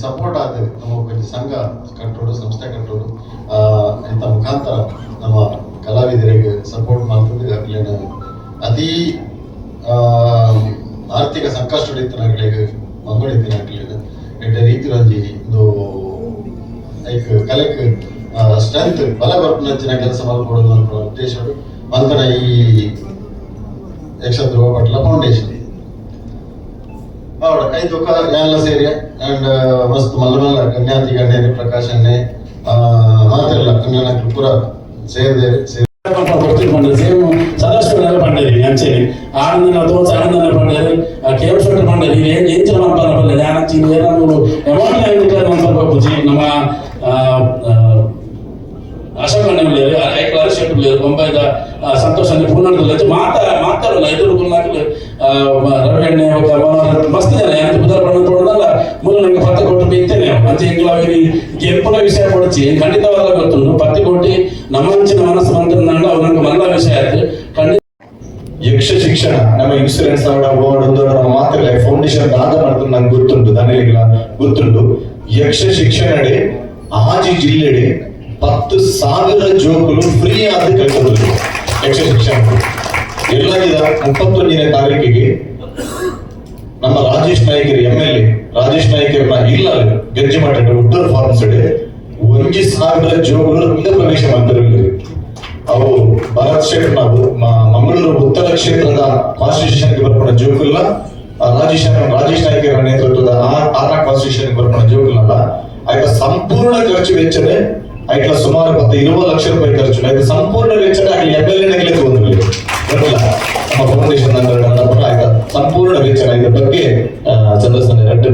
Support ಆಗ್ತದೆ ನಮಗೆ ಕೊಂಚ ಸಂಘ ಕಟ್ಟೋಡು ಸಂಸ್ಥೆ ಕಟ್ಟೋಡು ಇಂಥ ಮುಖಾಂತರ ನಮ್ಮ ಕಲಾವಿದರಿಗೆ ಸಪೋರ್ಟ್ ಮಾಡ್ತದೆ. ಅಲ್ಲಿನ ಅತಿ ಆರ್ಥಿಕ ಸಂಕಷ್ಟ ಹಿಡಿತನಾಗಲಿಗೆ ಮಂಗಳಿದ್ದಿನಾಗಲಿಲ್ಲ ಎಡ್ಡೆ ರೀತಿ ಒಂಜಿ ಒಂದು ಲೈಕ್ ಕಲೆಕ್ ಸ್ಟ್ರೆಂತ್ ಬಲ ಬರ್ಪುನಂಚಿನ ಕೆಲಸ ಮಾಡ್ಕೊಡೋದು ಅನ್ನೋ ಉದ್ದೇಶ ಮಂತನ ಈ ಯಕ್ಷಧ್ರುವ ಪಟ್ಲ ಫೌಂಡೇಶನ್ ಅವಡ ಐದು ಎಲ್ಲ ಸೇರಿ ಅಂಡ್ ಮಸ್ತ್ ಮಲ್ಲ ಮಲ್ಲ ಕನ್ಯಾತಿ ಗಣ್ಯರಿ ಪ್ರಕಾಶನ್ನೇ ಮಾತೆಲ್ಲ ಕನ್ಯಾನ ಪೂರ ಸೇರಿದೆ ಸದಸ್ಯರೆಲ್ಲ ಪಂಡೇರಿ ಅಂಚೇರಿ ಆನಂದನ ತೋಚ ಆನಂದನ ಪಂಡೇರಿ ಕೇವಲ ಶೋಟ ಪಂಡೇರಿ ಏಂಚಲ ಮನ್ಪನ ಪಂಡೇರಿ ಆನಂಚಿ ಏನಾದ್ರು ಅಮೌಂಟ್ ಆಗಿದ್ದಾರೆ ಅಂತ ಬಪ್ಪುಜಿ ನಮ್ಮ ಅಶೋಕಣ್ಣ ಉಳ್ಳೇರಿ ಐಕಲ ಅರಶೆಟ್ಟು ಉಳ್ಳೇರಿ ಬೊಂಬೈದ ಸಂತೋಷ ಪೂರ್ಣದಲ್ಲಿ ಮಾತಾಡಲ್ಲ ಐದು ಗುರುನಾಕಲು ರವಿ ಮಸ್ತ್ ಜನ ಎಂತ ಬುಧವಾರ ಬಣ್ಣ ಕೊಡೋದಲ್ಲ ಮೂಲ ನಂಗೆ 10 ಕೋಟಿ ರೂಪಾಯಿ ಇತ್ತೇನೆ ಅಂಚೆ ಇಂಗ್ಲಾವಿರಿ ಗೆಂಪುನ ವಿಷಯ ಕೊಡ್ಚಿ ಖಂಡಿತವಾದ ಗೊತ್ತುಂಡು 10 ಕೋಟಿ ನಮ್ಮಂಚಿನ ಮನಸ್ಸು ಬಂದ ಅವ್ರಿಗೆ ಮಲ್ಲ ವಿಷಯ ಆಯ್ತು ಖಂಡಿತ ಯಕ್ಷ ಶಿಕ್ಷಣ ನಮ್ಮ ಇನ್ಸೂರೆನ್ಸ್ ಒಂದು ಮಾತ್ರ ಫೌಂಡೇಶನ್ ಆದ ಮಾಡ್ತಾರೆ ನಂಗೆ ಗೊತ್ತುಂಟು ದಾನಿಗಳಿಗೆಲ್ಲ ಗೊತ್ತುಂಟು. ಯಕ್ಷ ಶಿಕ್ಷಣ ಆಜಿ ಜಿಲ್ಲೆಡೆ 10,000 ಜೋಕುಲು ಫ್ರೀ ಆದ ಕಲಿತದ್ದು ಯಕ್ಷ ಶಿಕ್ಷಣ ಎಲ್ಲಾಗಿದ 31ನೇ ತಾರೀಕಿಗೆ ನಮ್ಮ ರಾಜೇಶ್ ನಾಯ್ಕರ್ MLA ರಾಜೇಶ್ ನಾಯ್ಕರ್ನ ಇಲ್ಲ ಗಂಜಿ ಮಾಡಿದ ಉಡ್ಡರ್ ಫಾರ್ಮ್ಸ್ 1,000 ಜೋಕುಲು ರಂಗ ಪ್ರವೇಶ ಮಾಡ್ತಿರಲಿಲ್ಲ. ಅವು ಭರತ್ ಶೆಟ್ಟರ್ ನಾವು ಮಂಗಳೂರು ಉತ್ತರ ಕ್ಷೇತ್ರದ ಕಾನ್ಸ್ಟಿಟ್ಯೂಷನ್ಗೆ ಬರ್ಪಣ ಜೋಕುಲ್ಲ ರಾಜೇಶ್ ನಾಯ್ಕರ ನೇತೃತ್ವದ 6ನೇ ಕಾನ್ಸ್ಟಿಟ್ಯೂಷನ್ಗೆ ಬರ್ಪಣ ಜೋಕುಲ್ಲ ಆಯ್ತ ಸಂಪೂರ್ಣ ಖರ್ಚು ವೆಚ್ಚವೇ ಆಯ್ತ ಸುಮಾರು 20 ಲಕ್ಷ ರೂಪಾಯಿ ಖರ್ಚು ಆಯ್ತು ಸಂಪೂರ್ಣ ವೆಚ್ಚ ಆಗಲಿ MLA ತಗೊಂಡಿಲ್ಲ ನಮ್ಮ ಫೌಂಡೇಶನ್ ಆಯ್ತ ಸಂಪೂರ್ಣ ವೆಚ್ಚ ಇದ್ರ ಬಗ್ಗೆ ಚಂದ್ರಸೇನ ರೆಡ್ಡಿ